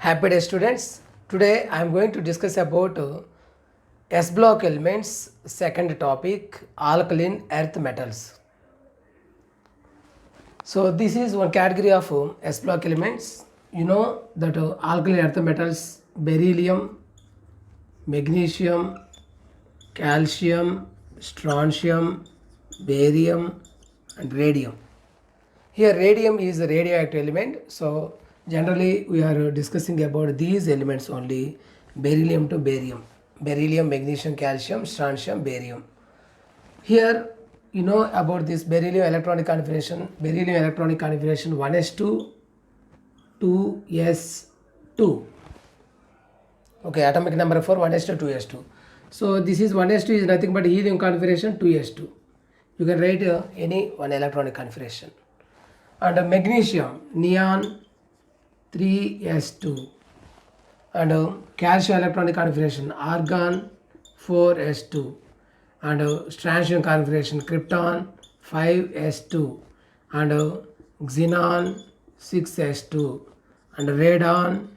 Happy day students. Today I am going to discuss about S block elements, second topic, alkaline earth metals. So this is one category of S block elements. You know that alkaline earth metals, beryllium, magnesium, calcium, strontium, barium and radium. Here radium is a radioactive element. So generally we are discussing about these elements only, beryllium to barium. Beryllium, magnesium, calcium, strontium, barium. Here you know about this beryllium electronic configuration. Beryllium electronic configuration 1s2, 2s2. Okay, atomic number for 1s2, 2s2. So this is 1s2 is nothing but helium configuration 2s2. You can write any one electronic configuration. And magnesium, neon 3s2. And calcium electronic configuration, argon 4s2. And strontium configuration, krypton 5s2. And xenon 6s2. And radon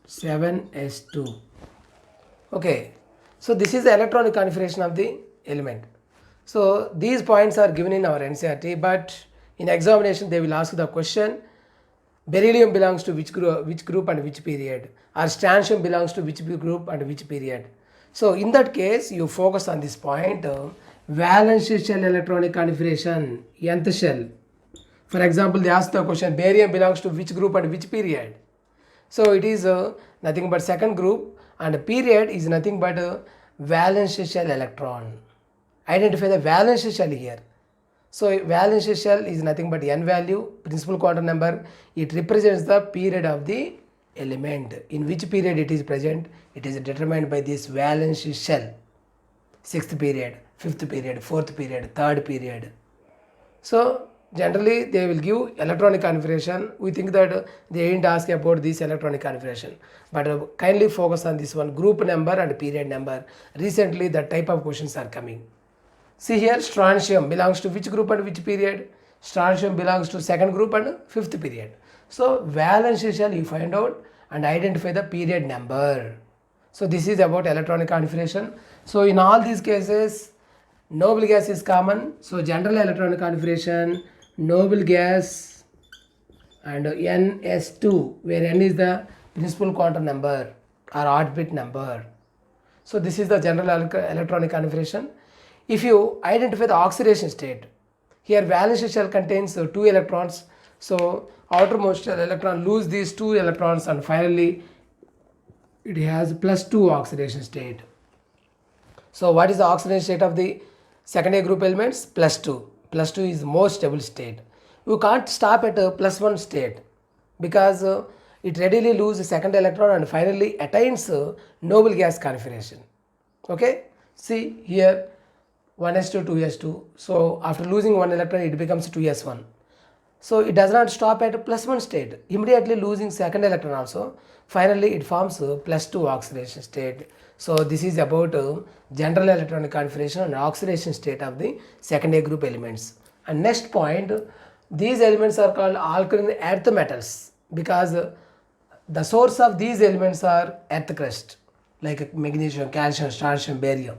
7s2. Okay, so this is the electronic configuration of the element. So these points are given in our NCERT, but in examination they will ask the question, beryllium belongs to which group and which period, or strontium belongs to which group and which period. So in that case you focus on this point, valence shell electronic configuration, nth shell. For example, they ask the question, barium belongs to which group and which period. So it is nothing but second group, and period is nothing but valence shell electron. Identify the valence shell here. So valence shell is nothing but n value, principal quantum number. It represents the period of the element. In which period it is present, it is determined by this valence shell. Sixth period, fifth period, fourth period, third period. So generally they will give electronic configuration. We think that they ain't ask about this electronic configuration, but kindly focus on this one, group number and period number. Recently that type of questions are coming. See here, strontium belongs to which group and which period? Strontium belongs to second group and fifth period. So valence shell you find out and identify the period number. So this is about electronic configuration. So in all these cases, noble gas is common. So general electronic configuration, noble gas and ns2, where n is the principal quantum number or odd bit number. So this is the general electronic configuration. If you identify the oxidation state, here valence shell contains 2 electrons. So outermost electron lose these 2 electrons and finally it has +2 oxidation state. So what is the oxidation state of the secondary group elements? +2. +2 is most stable state. You can't stop at a +1 state because it readily loses second electron and finally attains noble gas configuration. Okay, see here 1s2, 2s2. So after losing one electron it becomes 2s1. So it does not stop at a +1 state, immediately losing second electron also. Finally it forms a +2 oxidation state. So this is about general electronic configuration and oxidation state of the secondary group elements. And next point, these elements are called alkaline earth metals because the source of these elements are earth crust like magnesium, calcium, strontium, barium.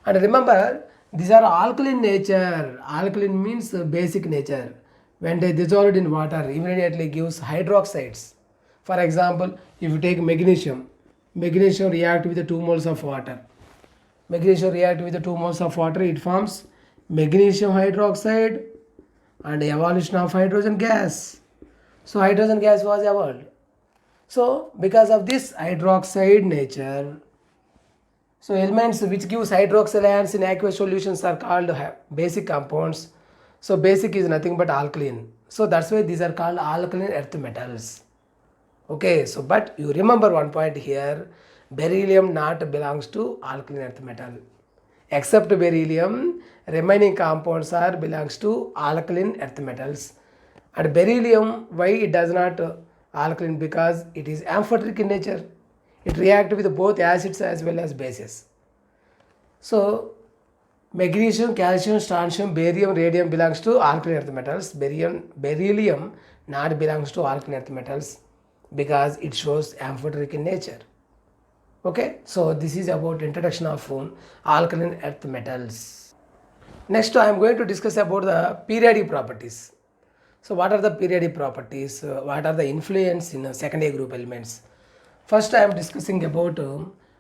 And remember, these are alkaline nature. Alkaline means basic nature. When they dissolved in water, immediately gives hydroxides. For example, if you take magnesium, magnesium react with the 2 moles of water. Magnesium react with the 2 moles of water, it forms magnesium hydroxide and evolution of hydrogen gas. So hydrogen gas was evolved. So because of this hydroxide nature, so elements which gives hydroxyl ions in aqueous solutions are called basic compounds. So basic is nothing but alkaline. So that's why these are called alkaline earth metals. Okay, so but you remember one point here, beryllium not belongs to alkaline earth metal. Except beryllium, remaining compounds are belongs to alkaline earth metals. And beryllium, why it does not alkaline? Because it is amphoteric in nature. It reacts with both acids as well as bases. So magnesium, calcium, strontium, barium, radium belongs to alkaline earth metals. Beryllium not belongs to alkaline earth metals. because it shows amphoteric in nature. Okay, so this is about introduction of alkaline earth metals. Next I am going to discuss about the periodic properties. So what are the periodic properties? What are the influence in secondary group elements? First I am discussing about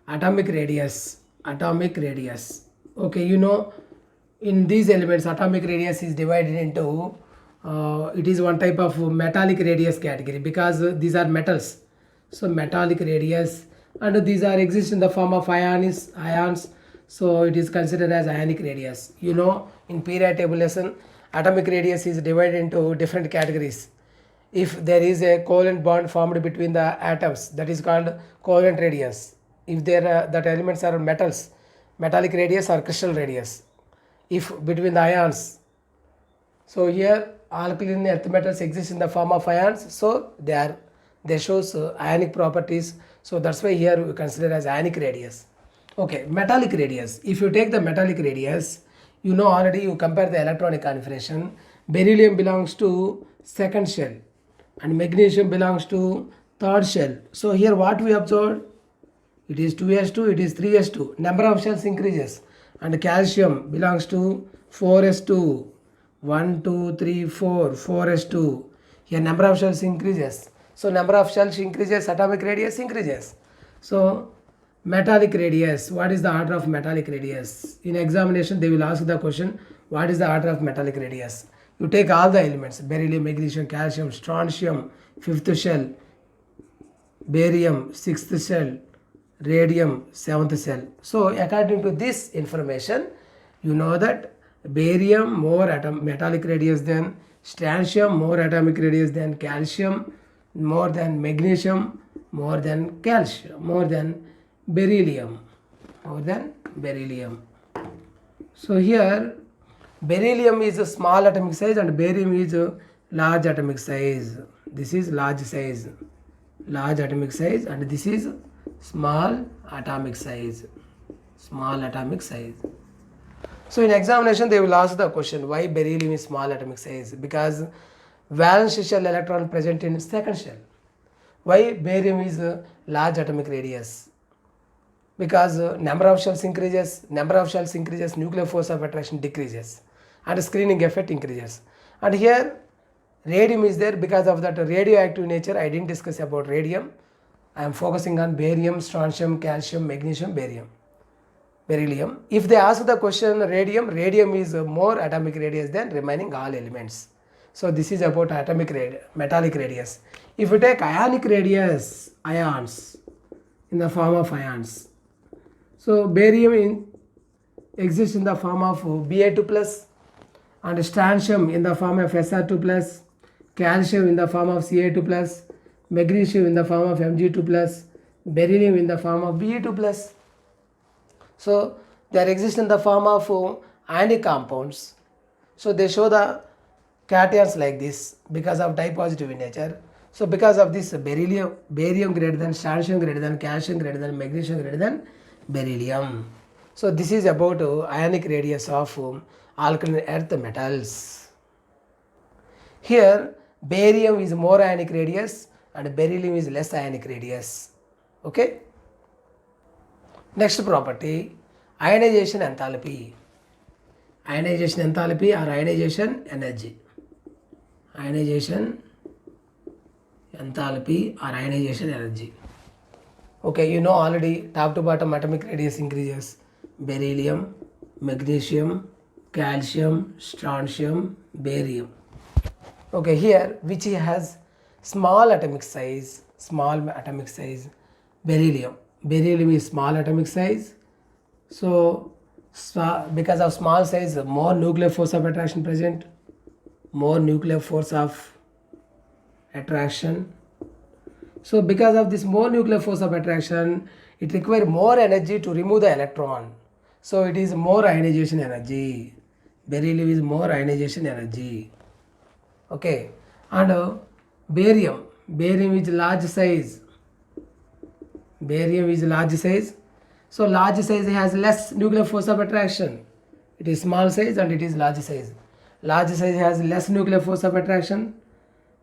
atomic radius. Atomic radius. Okay, you know, in these elements atomic radius is divided into it is one type of metallic radius category because these are metals. So metallic radius, and these are exist in the form of ions, so it is considered as ionic radius. You know, in periodic table lesson atomic radius is divided into different categories. If there is a covalent bond formed between the atoms, that is called covalent radius. If there are, that elements are metals, metallic radius or crystal radius. If between the ions, so here alkaline earth metals exist in the form of ions, so they shows ionic properties, so that's why here we consider as ionic radius. Okay, metallic radius. If you take the metallic radius, you know already, you compare the electronic configuration. Beryllium belongs to second shell and magnesium belongs to third shell. So here what we observed, it is 2s2, it is 3s2, number of shells increases, and calcium belongs to 4s2, 1 2 3 4, 4s2. Here number of shells increases, so number of shells increases, atomic radius increases. So metallic radius, what is the order of metallic radius? In examination they will ask the question, what is the order of metallic radius? You take all the elements, beryllium, magnesium, calcium, strontium, fifth shell, barium, sixth shell, radium, seventh shell. So according to this information, you know that barium more metallic radius than strontium, more atomic radius than calcium, more than magnesium, more than calcium, more than beryllium, more than beryllium. So here beryllium is a small atomic size and barium is a large atomic size. This is large size, large atomic size, and this is small atomic size, small atomic size. So in examination they will ask the question, why beryllium is small atomic size? Because valence shell electron present in second shell. Why barium is a large atomic radius? Because number of shells increases, nuclear force of attraction decreases and screening effect increases. And here radium is there because of that radioactive nature. I didn't discuss about radium. I am focusing on barium, strontium, calcium, magnesium, beryllium. If they ask the question radium is more atomic radius than remaining all elements. So this is about metallic radius. If you take ionic radius, ions in the form of ions. So barium exists in the form of Ba2 plus, and strontium in the form of Sr2 plus, calcium in the form of Ca2 plus, magnesium in the form of Mg2 plus, beryllium in the form of Be2 plus. So they exist in the form of ionic compounds. So they show the cations like this because of dipositive in nature. So because of this barium greater than strontium, greater than calcium, greater than magnesium, greater than beryllium. So this is about ionic radius of alkaline earth metals. Here barium is more ionic radius and beryllium is less ionic radius. Okay. Next property, ionization enthalpy. Ionization enthalpy or ionization energy. Ionization enthalpy or ionization energy. Okay, you know already top to bottom atomic radius increases. Beryllium, magnesium, calcium, strontium, barium. Okay, here which has small atomic size, beryllium. Beryllium is small atomic size. So because of small size, more nuclear force of attraction present, more nuclear force of attraction. So because of this more nuclear force of attraction, it requires more energy to remove the electron. So it is more ionization energy. Beryllium is more ionization energy. Okay, and barium is large size. Barium is large size. So large size has less nuclear force of attraction. It is small size and it is large size. Large size has less nuclear force of attraction,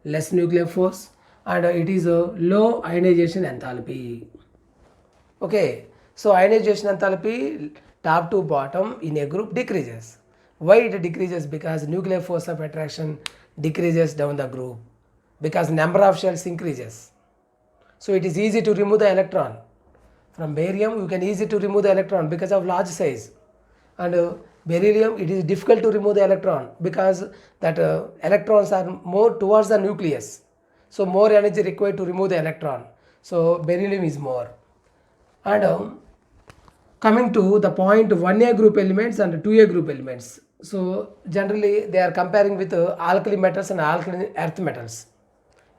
less nuclear force, and it is a low ionization enthalpy. Okay, so ionization enthalpy top to bottom in a group decreases. Why it decreases? Because nuclear force of attraction decreases down the group, because number of shells increases. So it is easy to remove the electron. From barium you can easy to remove the electron because of large size, and beryllium it is difficult to remove the electron because that electrons are more towards the nucleus, so more energy required to remove the electron, so beryllium is more. And coming to the point 1a group elements and 2a group elements, so generally they are comparing with alkali metals and alkaline earth metals.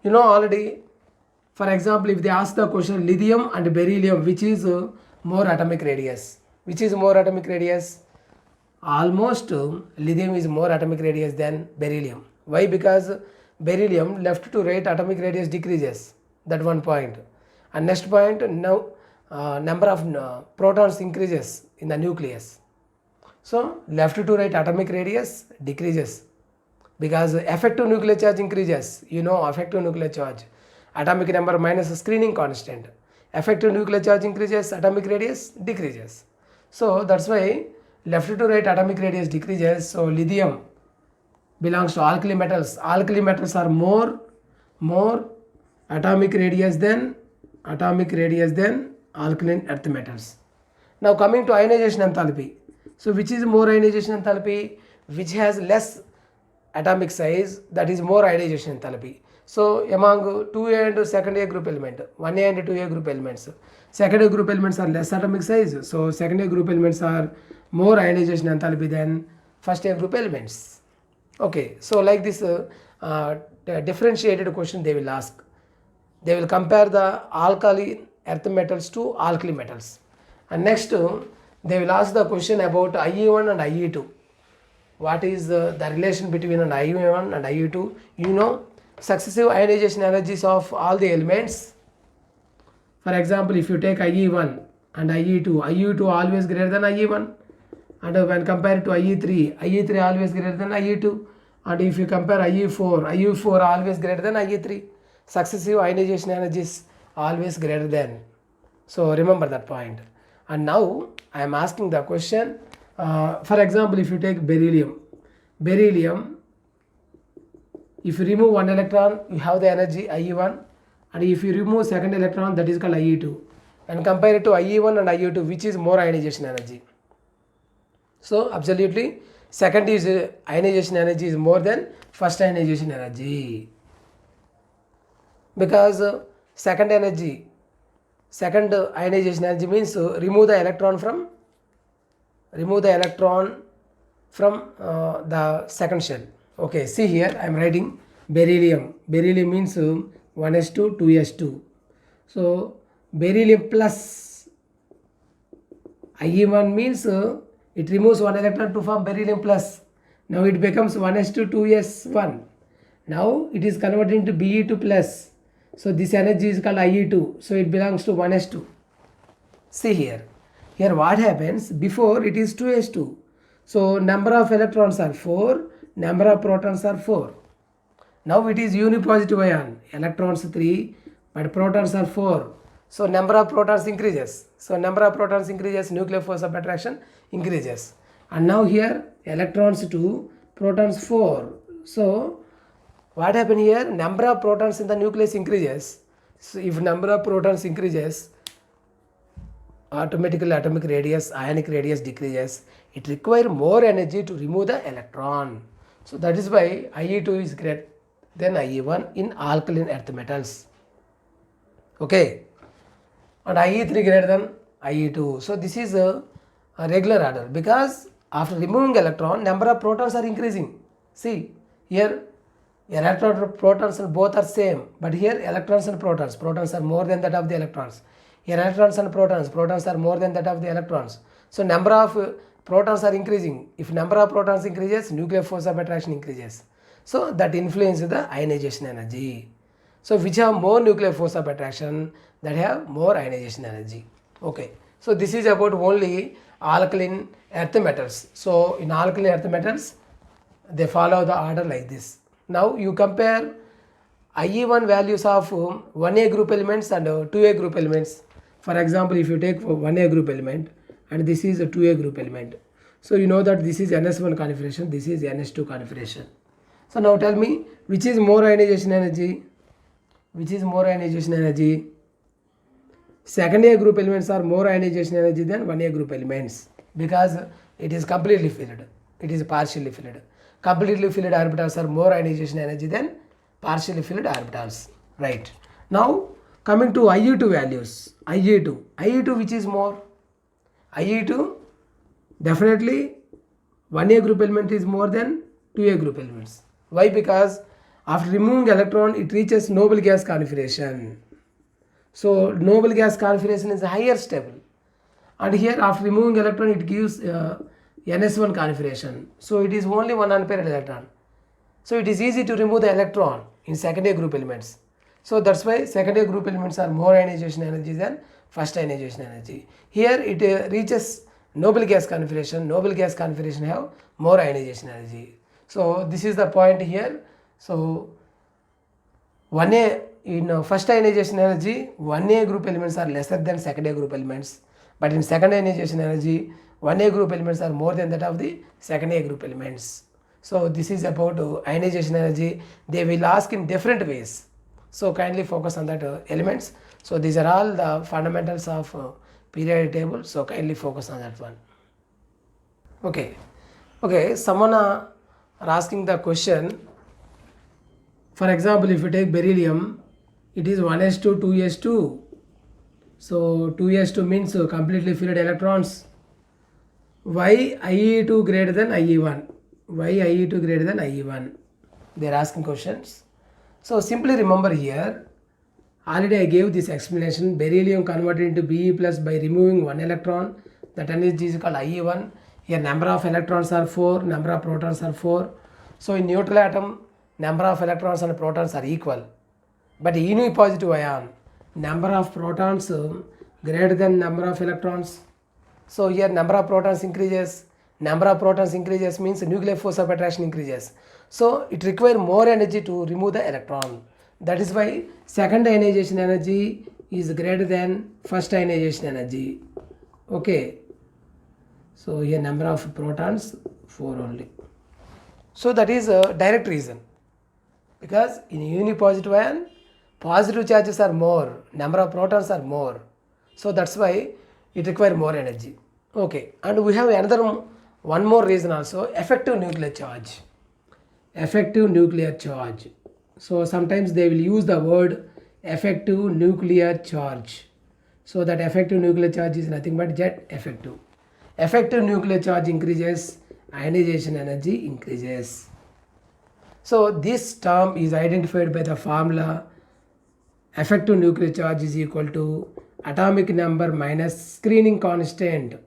You know already, for example, if they ask the question lithium and beryllium, which is more atomic radius? Which is more atomic radius? Almost lithium is more atomic radius than beryllium. Why? Because beryllium left to right atomic radius decreases. That one point. And next point, now number of protons increases in the nucleus. So left to right atomic radius decreases because effective nuclear charge increases. You know effective nuclear charge. Atomic number minus screening constant. Effective nuclear charge increases, atomic radius decreases. So that's why left to right atomic radius decreases. So lithium belongs to alkali metals. Alkali metals are more atomic radius than alkaline earth metals. Now coming to ionization enthalpy. So which is more ionization enthalpy? Which has less atomic size, that is more ionization enthalpy. So among 2a and 2A group element, 1a and 2a group elements, 2nd group elements are less atomic size, so 2nd group elements are more ionization enthalpy than 1st group elements. Okay, so like this differentiated question they will ask. They will compare the alkali earth metals to alkali metals, and next they will ask the question about IE1 and IE2. What is the relation between an IE1 and IE2? You know, successive ionization energies of all the elements. For example, if you take IE1 and IE2 always greater than IE1, and when compared to IE3 always greater than IE2, and if you compare IE4 always greater than IE3. Successive ionization energies always greater than. So remember that point. And now I am asking the question, for example, if you take beryllium, if you remove one electron, you have the energy IE1, and if you remove second electron, that is called IE2. And compare it to IE1 and IE2, which is more ionization energy? So absolutely, second is ionization energy is more than first ionization energy, because second ionization energy means remove the electron from the second shell. Okay, see here I am writing beryllium means 1s2 2s2. So beryllium plus IE1 means it removes one electron to form beryllium plus. Now it becomes 1s2 2s1. Now it is converted into Be2 plus. So this energy is called IE2. So it belongs to 1s2. See here what happens, before it is 2s2. So number of electrons are 4, number of protons are 4. Now it is unipositive ion, electrons 3 but protons are 4. So number of protons increases. Nuclear force of attraction increases. And now here electrons 2, protons 4. So what happened here? Number of protons in the nucleus increases. So if number of protons increases, automatically atomic radius, ionic radius decreases. It requires more energy to remove the electron. So that is why IE2 is greater than IE1 in alkaline earth metals. Okay, and IE3 greater than IE2. So this is a regular order, because after removing electron, number of protons are increasing. See here, electron protons both are same, but here electrons and protons are more than that of the electrons. Here electrons and protons are more than that of the electrons. So number of protons are increasing. If number of protons increases, nuclear force of attraction increases. So that influences the ionization energy. So which have more nuclear force of attraction, that have more ionization energy. Okay, so this is about only alkaline earth metals. So in alkaline earth metals, they follow the order like this. Now you compare IE1 values of 1A group elements and 2A group elements. For example, if you take 1A group element and this is a 2A group element. So you know that this is NS1 configuration, this is NS2 configuration. So now tell me, which is more ionization energy? Which is more ionization energy? Second A group elements are more ionization energy than 1A group elements because it is completely filled. It is partially filled. Completely filled orbitals are more ionization energy than partially filled orbitals. Right. Now coming to IE2 values. IE2 which is more? IE2 definitely 1A group element is more than 2A group elements. Why? Because after removing electron it reaches noble gas configuration. So noble gas configuration is higher stable, and here after removing electron it gives NS1 configuration. So it is only 1 unpaired electron. So it is easy to remove the electron in second A group elements. So that's why second A group elements are more ionization energy than first ionization energy. Here it reaches noble gas configuration. Noble gas configuration have more ionization energy. So this is the point here. So 1A in first ionization energy, 1A group elements are lesser than second A group elements. But in second ionization energy, 1A group elements are more than that of the second A group elements. So this is about ionization energy. They will ask in different ways. So kindly focus on that elements. So these are all the fundamentals of periodic table. So kindly focus on that one. Okay. Someone are asking the question. For example, if you take beryllium, it is 1s2, 2s2. So 2s2 means completely filled electrons. Why IE2 greater than IE1? Why IE2 greater than IE1? They are asking questions. So simply remember here, already I gave this explanation. Beryllium converted into Be plus by removing one electron. That energy is called IE1. Here number of electrons are 4, number of protons are 4. So in neutral atom, number of electrons and protons are equal. But unipositive ion, number of protons greater than number of electrons. So here number of protons increases. Number of protons increases means nuclear force of attraction increases. So it requires more energy to remove the electron. That is why second ionization energy is greater than first ionization energy. Okay. So here number of protons 4 only. So that is a direct reason. Because in unipositive ion, positive charges are more, number of protons are more. So that's why it requires more energy. Okay. And we have another one more reason also, effective nuclear charge. Effective nuclear charge. So sometimes they will use the word effective nuclear charge. So that effective nuclear charge is nothing but jet effective. Effective nuclear charge increases, ionization energy increases. So this term is identified by the formula effective nuclear charge is equal to atomic number minus screening constant.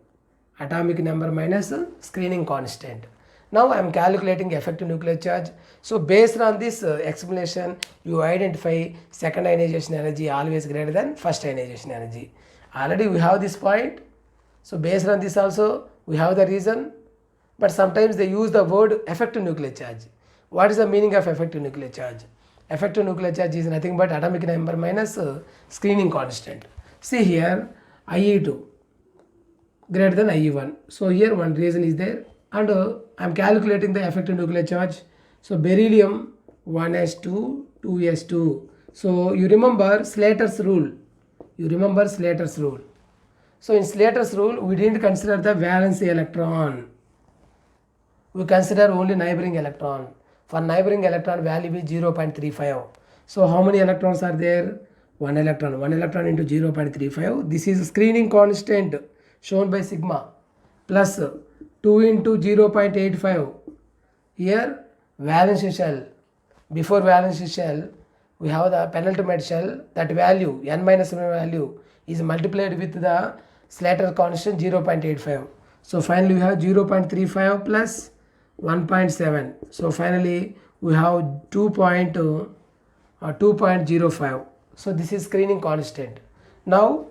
Atomic number minus screening constant. Now I am calculating effective nuclear charge. So based on this explanation, you identify second ionization energy always greater than first ionization energy. Already we have this point. So based on this also we have the reason. But sometimes they use the word effective nuclear charge. What is the meaning of effective nuclear charge? Effective nuclear charge is nothing but atomic number minus screening constant. See here IE2 greater than IE1. So here one reason is there, and I am calculating the effective nuclear charge. So beryllium 1s2, 2s2. So you remember Slater's rule. So in Slater's rule, we didn't consider the valence electron. We consider only neighboring electron. For neighboring electron value is 0.35. So how many electrons are there? One electron. One electron into 0.35. This is screening constant shown by sigma plus 2 into 0.85. Here valence shell. Before valence shell, we have the penultimate shell. That value, n minus 1 value, is multiplied with the Slater constant 0.85. So finally we have 0.35 plus 1.7. So finally we have 2.05. So this is screening constant. Now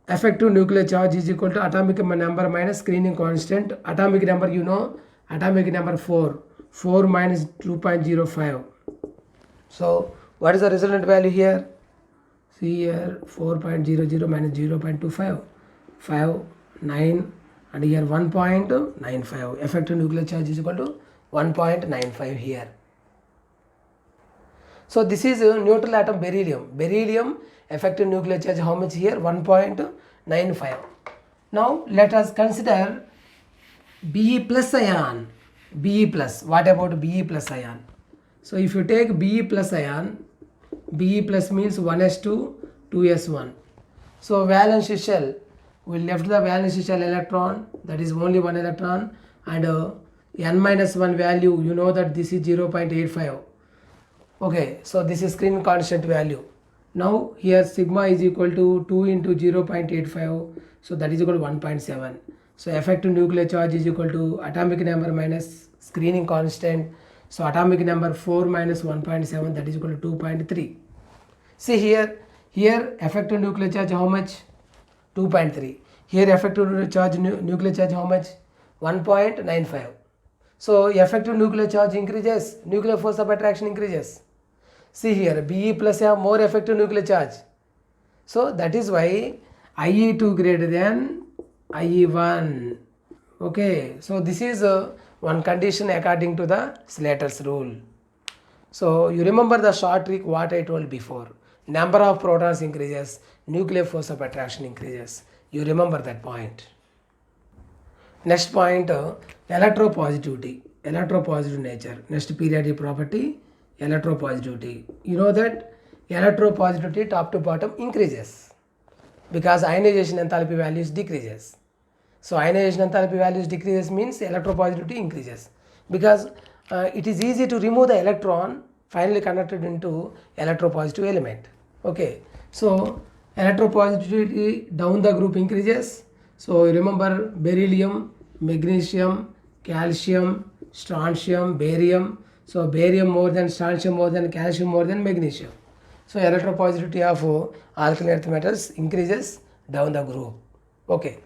effective nuclear charge is equal to atomic number minus screening constant. Atomic number, you know, atomic number 4. 4 minus 2.05. So what is the resultant value here? See here 4.00 minus 0.25, 5, 9, and here 1.95. Effective nuclear charge is equal to 1.95 here. So this is a neutral atom beryllium. Beryllium effective nuclear charge how much here? 1.95. Now let us consider Be plus ion. Be plus. What about Be plus ion? So if you take Be plus ion, Be plus means 1s2, 2s1. So valence shell, we left the valence shell electron, that is only one electron, and n minus 1 value, you know that this is 0.85. Okay, so this is screen constant value. Now here sigma is equal to 2 into 0.85, so that is equal to 1.7. So effective nuclear charge is equal to atomic number minus screening constant. So atomic number 4 minus 1.7, that is equal to 2.3. See here effective nuclear charge how much? 2.3. Here effective charge nuclear charge how much? 1.95. So effective nuclear charge increases, nuclear force of attraction increases. See here Be plus have more effective nuclear charge. So that is why IE2 greater than IE1. Okay, so this is one condition according to the Slater's rule. So you remember the short trick what I told before. Number of protons increases, nuclear force of attraction increases. You remember that point. Next point, electropositivity. Electropositive nature. Next periodic property, electropositivity. You know that electropositivity top to bottom increases because ionization enthalpy values decreases. So ionization enthalpy values decreases means electropositivity increases because it is easy to remove the electron finally converted into electropositive element. Okay, so electropositivity down the group increases. So remember beryllium, magnesium, calcium, strontium, barium. So barium more than strontium more than calcium more than magnesium. So electropositivity of alkaline earth metals increases down the group. Okay,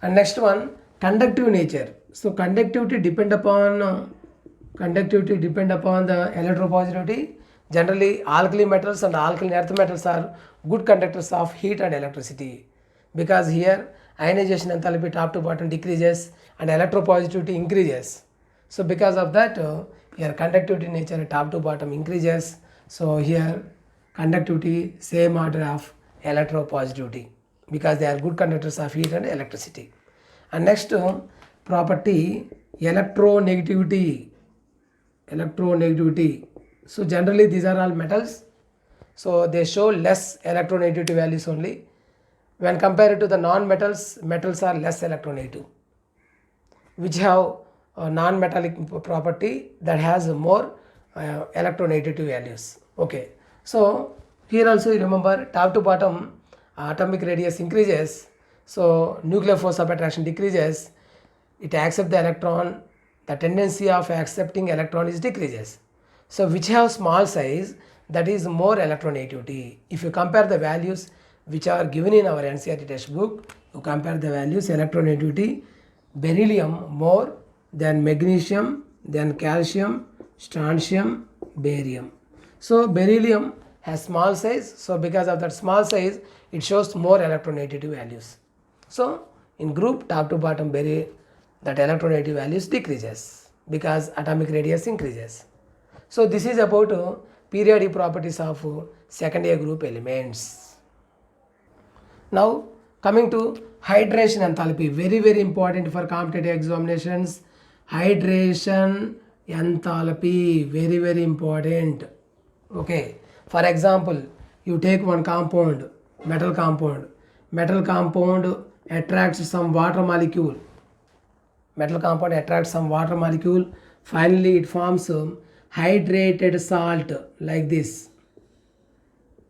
and next one, conductive nature. So conductivity depend upon the electropositivity. Generally alkali metals and alkaline earth metals are good conductors of heat and electricity because here ionization enthalpy top to bottom decreases and electropositivity increases. So because of that here conductivity nature top to bottom increases. So here conductivity same order of electropositivity because they are good conductors of heat and electricity. And next property, electronegativity. So generally these are all metals, so they show less electronegativity values only. When compared to the non-metals, metals are less electronegative, which have a non-metallic property that has more electronegativity values. Okay, so here also you remember top to bottom atomic radius increases, so nuclear force of attraction decreases, it accepts the electron, the tendency of accepting electron is decreases. So which have small size, that is more electronegativity. If you compare the values which are given in our NCERT textbook, you compare the values, electronegativity, beryllium more than magnesium, then calcium, strontium, barium. So beryllium has small size, so because of that small size it shows more electronegativity values. So in group top to bottom beryllium, that electronegativity values decreases because atomic radius increases. So this is about periodic properties of second year group elements. Now coming to hydration enthalpy, very important for competitive examinations. Hydration enthalpy, very important. Okay, for example, you take one compound, metal compound attracts some water molecule. Finally it forms hydrated salt like this.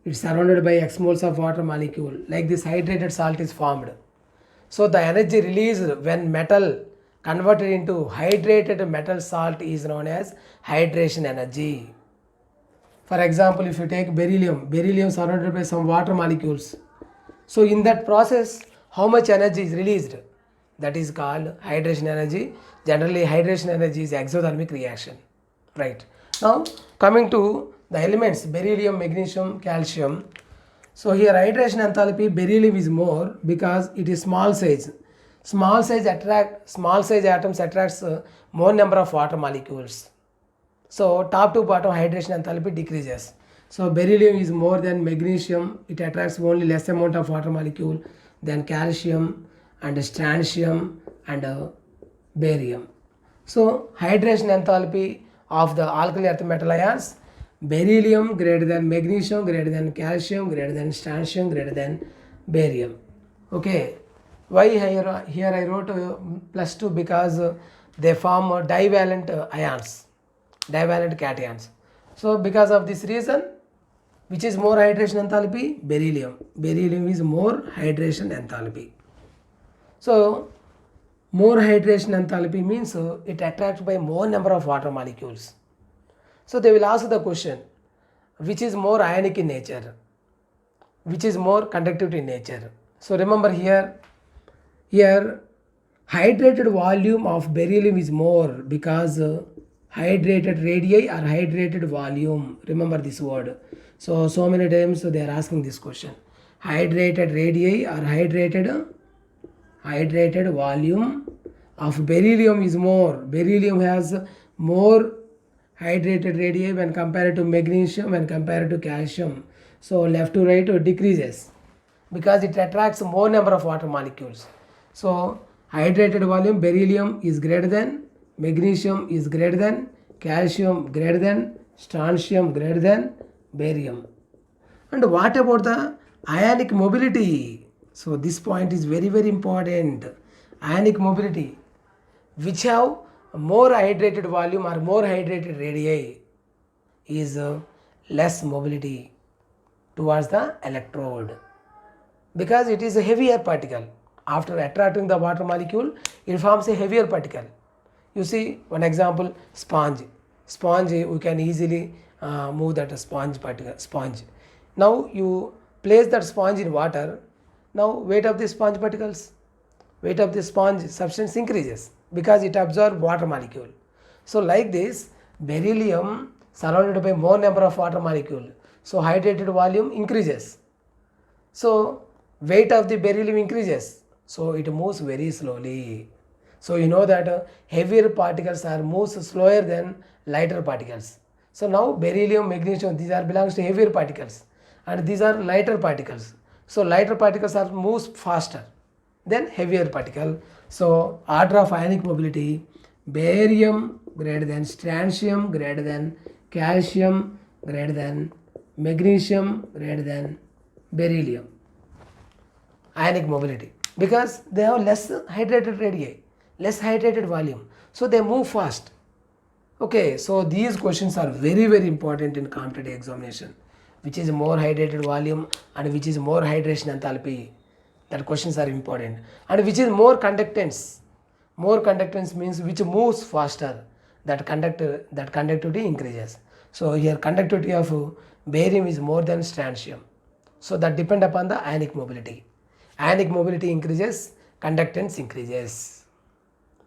It's surrounded by X moles of water molecule. Like this hydrated salt is formed. So the energy released when metal converted into hydrated metal salt is known as hydration energy. For example, if you take beryllium surrounded by some water molecules. So in that process, how much energy is released? That is called hydration energy. Generally hydration energy is exothermic reaction. Right. Now coming to the elements beryllium, magnesium, calcium. So here hydration enthalpy, beryllium is more because it is small size. Small size atoms attracts more number of water molecules. So top to bottom hydration enthalpy decreases. So beryllium is more than magnesium. It attracts only less amount of water molecule than calcium and strontium and barium. So hydration enthalpy of the alkali earth metal ions, beryllium greater than magnesium, greater than calcium, greater than strontium, greater than barium. Okay. Why here I wrote +2 because they form divalent ions, divalent cations. So because of this reason, which is more hydration enthalpy? Beryllium. Beryllium is more hydration enthalpy. So more hydration enthalpy means it attracts by more number of water molecules. So they will ask the question, which is more ionic in nature, which is more conductive in nature. So remember here hydrated volume of beryllium is more because hydrated radii or hydrated volume. Remember this word. So many times they are asking this question. Hydrated radii or hydrated volume of beryllium is more. Beryllium has more hydrated radii when compared to magnesium, when compared to calcium. So left to right decreases because it attracts more number of water molecules. So hydrated volume, beryllium is greater than, magnesium is greater than, calcium greater than, strontium greater than, barium. And what about the ionic mobility? So this point is very important. Ionic mobility, which have more hydrated volume or more hydrated radii, is less mobility towards the electrode because it is a heavier particle. After attracting the water molecule, it forms a heavier particle. You see one example, sponge. Sponge, we can easily move that sponge particle. Sponge. Now you place that sponge in water. Now weight of the sponge particles, weight of the sponge substance increases because it absorbs water molecule. So like this, beryllium surrounded by more number of water molecule. So hydrated volume increases. So weight of the beryllium increases. So it moves very slowly. So you know that heavier particles are moves slower than lighter particles. So now beryllium, magnesium, these are belongs to heavier particles and these are lighter particles. So lighter particles are moves faster than heavier particle. So order of ionic mobility, barium greater than strontium, greater than calcium, greater than magnesium, greater than beryllium. Ionic mobility, because they have less hydrated radii, less hydrated volume, so they move fast. Okay, so these questions are very important in competitive examination. Which is more hydrated volume and which is more hydration enthalpy, that questions are important. And which is more conductance. More conductance means which moves faster, that conductivity increases. So here conductivity of barium is more than strontium. So that depend upon the ionic mobility. Ionic mobility increases, conductance increases.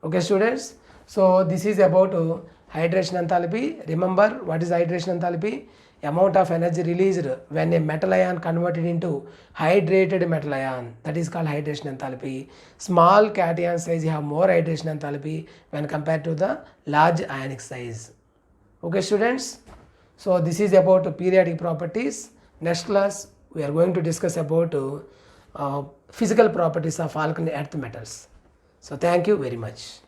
Okay students, so this is about hydration enthalpy. Remember what is hydration enthalpy? Amount of energy released when a metal ion converted into hydrated metal ion, that is called hydration enthalpy. Small cation size have more hydration enthalpy when compared to the large ionic size. Okay students, so this is about periodic properties. Next class we are going to discuss about physical properties of alkali earth metals. So thank you very much.